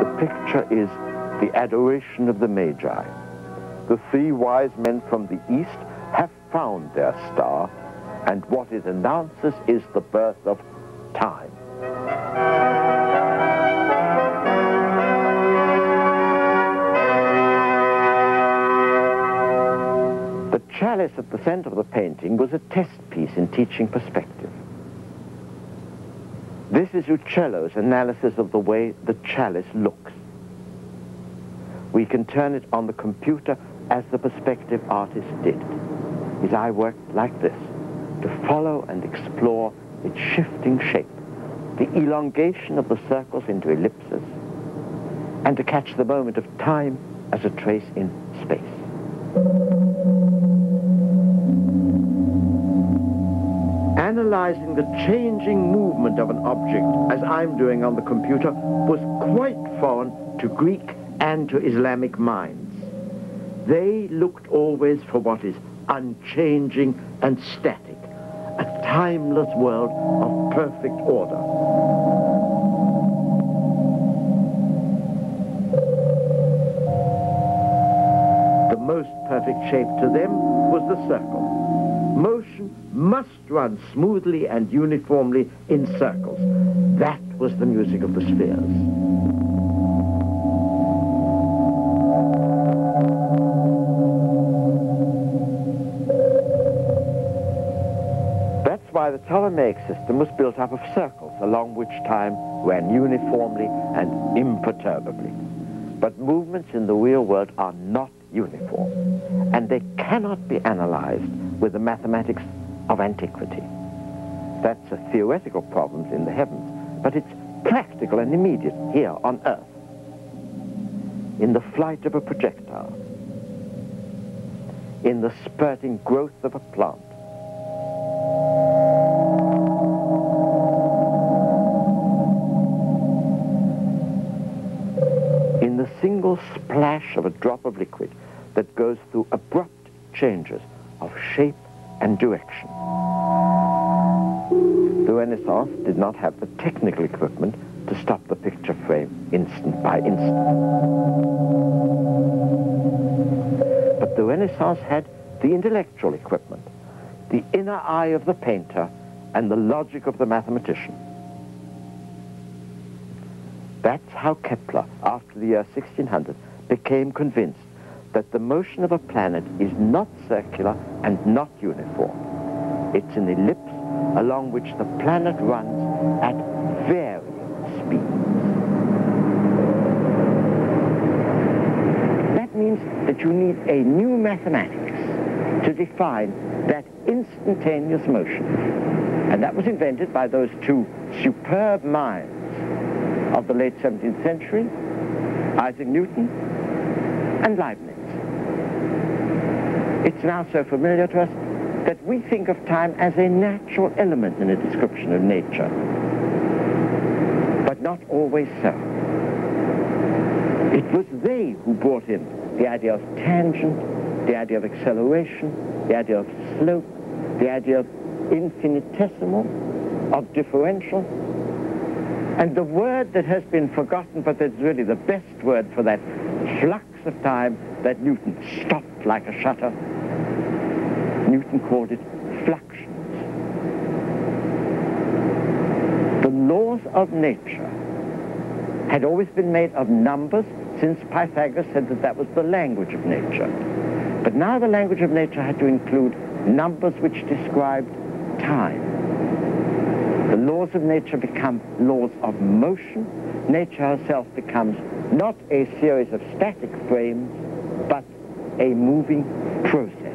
The picture is the adoration of the Magi. The three wise men from the east have found their star, and what it announces is the birth of time. The chalice at the center of the painting was a test piece in teaching perspective. This is Uccello's analysis of the way the chalice looks. We can turn it on the computer as the perspective artist did. His eye worked like this, to follow and explore its shifting shape, the elongation of the circles into ellipses, and to catch the moment of time as a trace in space. Analyzing the changing movement of an object, as I'm doing on the computer, was quite foreign to Greek and to Islamic minds. They looked always for what is unchanging and static, a timeless world of perfect order. The most perfect shape to them was the circle. Motion must run smoothly and uniformly in circles. That was the music of the spheres. That's why the Ptolemaic system was built up of circles along which time ran uniformly and imperturbably. But movements in the real world are not uniform, and they cannot be analyzed with the mathematics of antiquity. That's a theoretical problem in the heavens, but it's practical and immediate here on Earth, in the flight of a projectile, in the spurting growth of a plant. In the single splash of a drop of liquid that goes through abrupt changes of shape and direction. The Renaissance did not have the technical equipment to stop the picture frame instant by instant. But the Renaissance had the intellectual equipment, the inner eye of the painter, and the logic of the mathematician. That's how Kepler, after the year 1600, became convinced that the motion of a planet is not circular and not uniform. It's an ellipse along which the planet runs at varying speeds. That means that you need a new mathematics to define that instantaneous motion. And that was invented by those two superb minds of the late 17th century, Isaac Newton and Leibniz. It's now so familiar to us that we think of time as a natural element in a description of nature, but not always so. It was they who brought in the idea of tangent, the idea of acceleration, the idea of slope, the idea of infinitesimal, of differential, and the word that has been forgotten, but that's really the best word for that flux of time that Newton stopped like a shutter. Newton called it fluxions. The laws of nature had always been made of numbers, since Pythagoras said that that was the language of nature. But now the language of nature had to include numbers which described time. The laws of nature become laws of motion. Nature herself becomes not a series of static frames, but a moving process.